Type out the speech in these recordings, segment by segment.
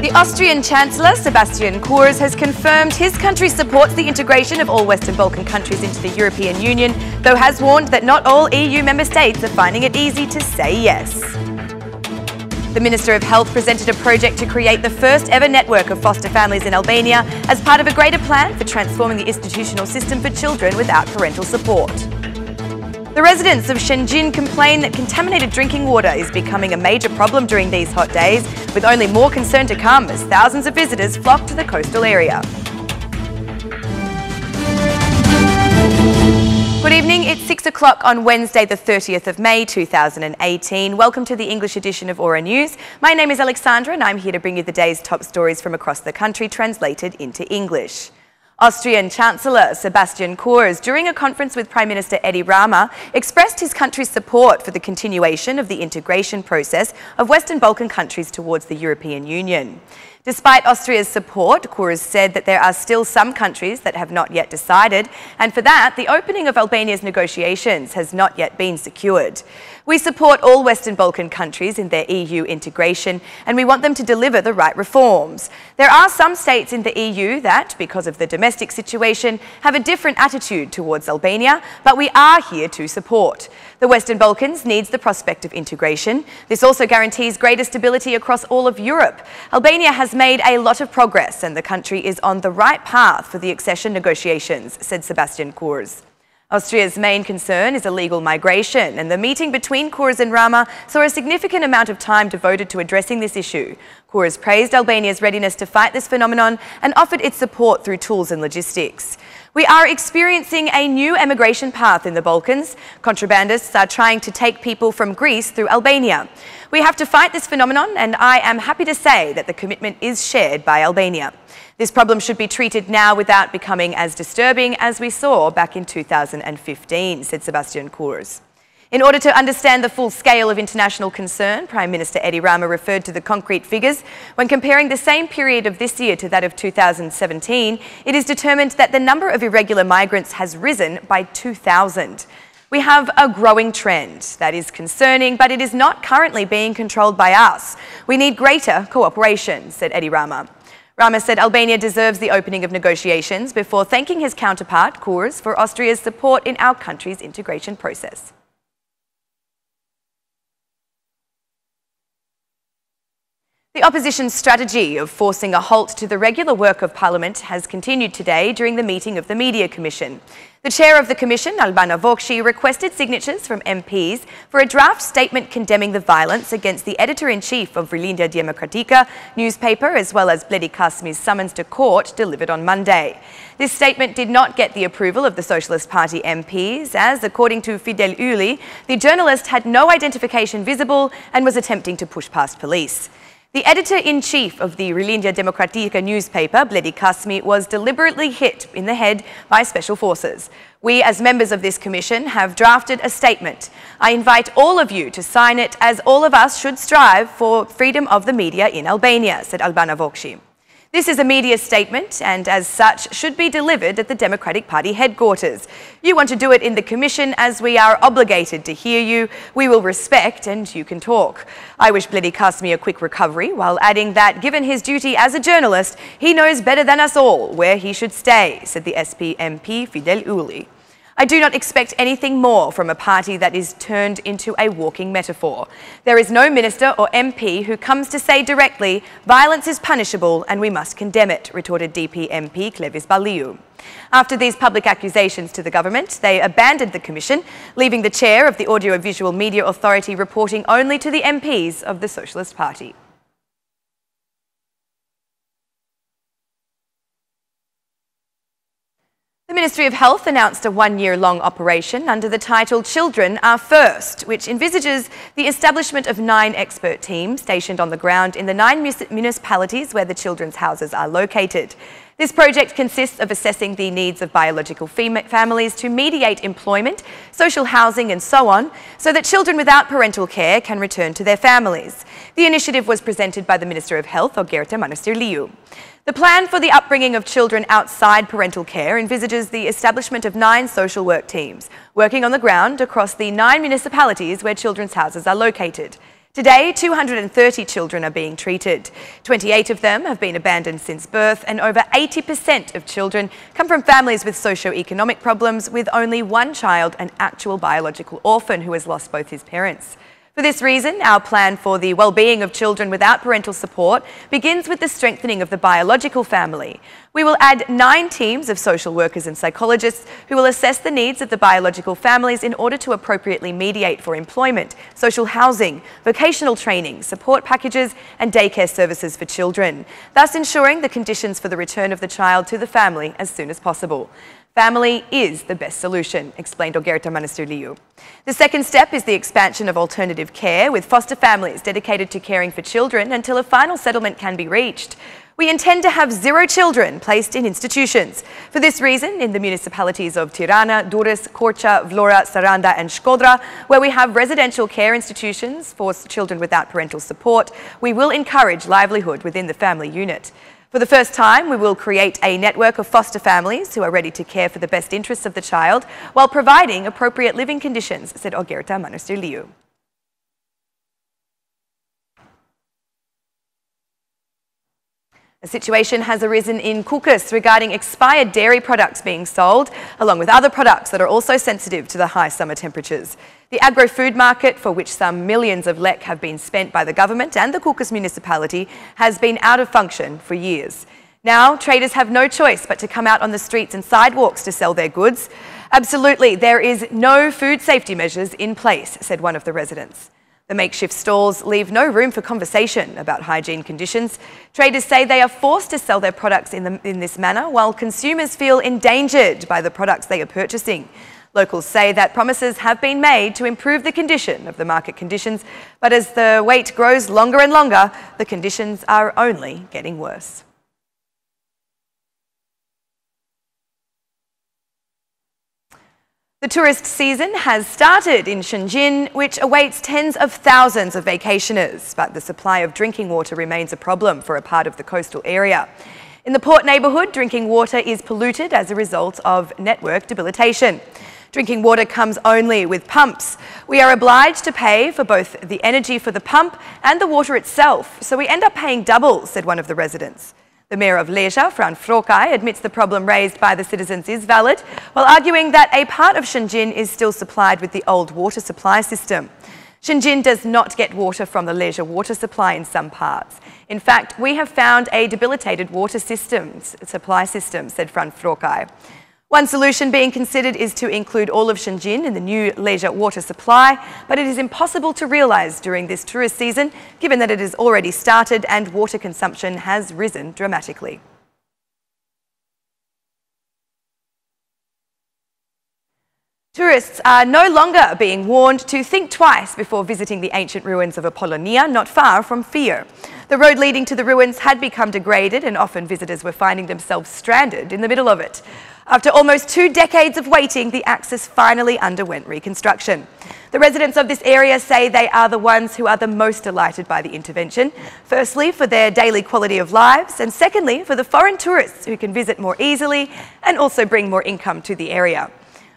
The Austrian Chancellor, Sebastian Kurz, has confirmed his country supports the integration of all Western Balkan countries into the European Union, though has warned that not all EU member states are finding it easy to say yes. The Minister of Health presented a project to create the first ever network of foster families in Albania as part of a greater plan for transforming the institutional system for children without parental support. The residents of Shëngjin complain that contaminated drinking water is becoming a major problem during these hot days, with only more concern to come as thousands of visitors flock to the coastal area. Good evening, it's 6 o'clock on Wednesday the 30th of May 2018. Welcome to the English edition of Aura News. My name is Alexandra and I'm here to bring you the day's top stories from across the country translated into English. Austrian Chancellor Sebastian Kurz, during a conference with Prime Minister Edi Rama, expressed his country's support for the continuation of the integration process of Western Balkan countries towards the European Union. Despite Austria's support, Kurz said that there are still some countries that have not yet decided, and for that, the opening of Albania's negotiations has not yet been secured. We support all Western Balkan countries in their EU integration, and we want them to deliver the right reforms. There are some states in the EU that, because of the domestic situation, have a different attitude towards Albania, but we are here to support. The Western Balkans needs the prospect of integration. This also guarantees greater stability across all of Europe. Albania has made a lot of progress and the country is on the right path for the accession negotiations, said Sebastian Kurz. Austria's main concern is illegal migration, and the meeting between Kurz and Rama saw a significant amount of time devoted to addressing this issue. Kurz praised Albania's readiness to fight this phenomenon and offered its support through tools and logistics. We are experiencing a new emigration path in the Balkans. Contrabandists are trying to take people from Greece through Albania. We have to fight this phenomenon, and I am happy to say that the commitment is shared by Albania. This problem should be treated now without becoming as disturbing as we saw back in 2015, said Sebastian Kurz. In order to understand the full scale of international concern, Prime Minister Edi Rama referred to the concrete figures. When comparing the same period of this year to that of 2017, it is determined that the number of irregular migrants has risen by 2,000. We have a growing trend that is concerning, but it is not currently being controlled by us. We need greater cooperation, said Edi Rama. Rama said Albania deserves the opening of negotiations before thanking his counterpart, Kurz, for Austria's support in our country's integration process. The opposition's strategy of forcing a halt to the regular work of Parliament has continued today during the meeting of the Media Commission. The chair of the Commission, Albana Vokshi, requested signatures from MPs for a draft statement condemning the violence against the editor-in-chief of Rilindia Demokratika newspaper, as well as Bledi Kasmi's summons to court delivered on Monday. This statement did not get the approval of the Socialist Party MPs, as, according to Fidel Uli, the journalist had no identification visible and was attempting to push past police. The editor-in-chief of the Rilindia Demokratika newspaper, Bledi Kasmi, was deliberately hit in the head by special forces. We, as members of this commission, have drafted a statement. I invite all of you to sign it, as all of us should strive for freedom of the media in Albania, said Albana Vokshi. This is a media statement and, as such, should be delivered at the Democratic Party headquarters. You want to do it in the Commission, as we are obligated to hear you. We will respect and you can talk. I wish Bledi Kasmi a quick recovery, while adding that, given his duty as a journalist, he knows better than us all where he should stay, said the SP MP Fidel Uli. I do not expect anything more from a party that is turned into a walking metaphor. There is no minister or MP who comes to say directly, violence is punishable and we must condemn it, retorted DP MP Clevis Baliu. After these public accusations to the government, they abandoned the commission, leaving the chair of the Audiovisual Media Authority reporting only to the MPs of the Socialist Party. The Ministry of Health announced a one-year-long operation under the title Children Are First, which envisages the establishment of 9 expert teams stationed on the ground in the 9 municipalities where the children's houses are located. This project consists of assessing the needs of biological families to mediate employment, social housing and so on, so that children without parental care can return to their families. The initiative was presented by the Minister of Health, Ogerta Manastirliu. The plan for the upbringing of children outside parental care envisages the establishment of 9 social work teams, working on the ground across the 9 municipalities where children's houses are located. Today, 230 children are being treated. 28 of them have been abandoned since birth, and over 80% of children come from families with socio-economic problems, with only one child an actual biological orphan who has lost both his parents. For this reason, our plan for the well-being of children without parental support begins with the strengthening of the biological family. We will add 9 teams of social workers and psychologists who will assess the needs of the biological families in order to appropriately mediate for employment, social housing, vocational training, support packages and daycare services for children, thus ensuring the conditions for the return of the child to the family as soon as possible. Family is the best solution, explained Ogerta Manasturliu. The second step is the expansion of alternative care, with foster families dedicated to caring for children until a final settlement can be reached. We intend to have 0 children placed in institutions. For this reason, in the municipalities of Tirana, Durrës, Korça, Vlora, Saranda and Shkodra, where we have residential care institutions for children without parental support, we will encourage livelihood within the family unit. For the first time, we will create a network of foster families who are ready to care for the best interests of the child while providing appropriate living conditions, said Ogerta Manasturliu. A situation has arisen in Kukus regarding expired dairy products being sold, along with other products that are also sensitive to the high summer temperatures. The agro-food market, for which some millions of lek have been spent by the government and the Kukus municipality, has been out of function for years. Now, traders have no choice but to come out on the streets and sidewalks to sell their goods. Absolutely, there is no food safety measures in place, said one of the residents. The makeshift stalls leave no room for conversation about hygiene conditions. Traders say they are forced to sell their products in this manner, while consumers feel endangered by the products they are purchasing. Locals say that promises have been made to improve the condition of the market conditions, but as the wait grows longer and longer, the conditions are only getting worse. The tourist season has started in Shëngjin, which awaits tens of thousands of vacationers, but the supply of drinking water remains a problem for a part of the coastal area. In the port neighbourhood, drinking water is polluted as a result of network debilitation. Drinking water comes only with pumps. We are obliged to pay for both the energy for the pump and the water itself, so we end up paying double, said one of the residents. The Mayor of Leja, Fran Frokai, admits the problem raised by the citizens is valid, while arguing that a part of Shëngjin is still supplied with the old water supply system. Shëngjin does not get water from the Leja water supply in some parts. In fact, we have found a debilitated water supply system, said Fran Frokai. One solution being considered is to include all of Shëngjin in the new Leja water supply, but it is impossible to realise during this tourist season, given that it has already started and water consumption has risen dramatically. Tourists are no longer being warned to think twice before visiting the ancient ruins of Apollonia, not far from Fier. The road leading to the ruins had become degraded, and often visitors were finding themselves stranded in the middle of it. After almost 2 decades of waiting, the axis finally underwent reconstruction. The residents of this area say they are the ones who are the most delighted by the intervention. Firstly, for their daily quality of lives, and secondly, for the foreign tourists who can visit more easily and also bring more income to the area.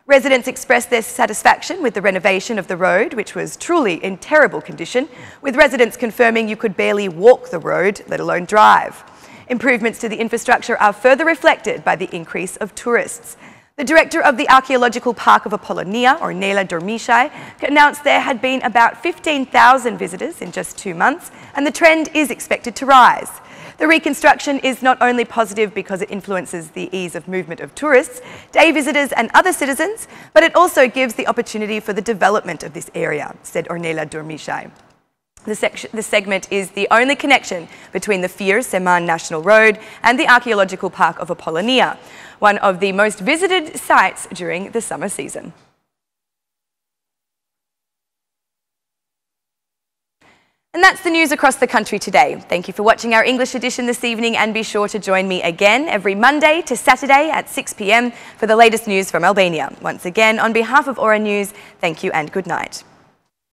Residents expressed their satisfaction with the renovation of the road, which was truly in terrible condition, with residents confirming you could barely walk the road, let alone drive. Improvements to the infrastructure are further reflected by the increase of tourists. The director of the Archaeological Park of Apollonia, Ornella Dormișai, announced there had been about 15,000 visitors in just 2 months, and the trend is expected to rise. The reconstruction is not only positive because it influences the ease of movement of tourists, day visitors and other citizens, but it also gives the opportunity for the development of this area, said Ornella Dormișai. The segment is the only connection between the Fier-Seman National Road and the Archaeological Park of Apollonia, one of the most visited sites during the summer season. And that's the news across the country today. Thank you for watching our English edition this evening, and be sure to join me again every Monday to Saturday at 6 p.m. for the latest news from Albania. Once again, on behalf of Aura News, thank you and good night.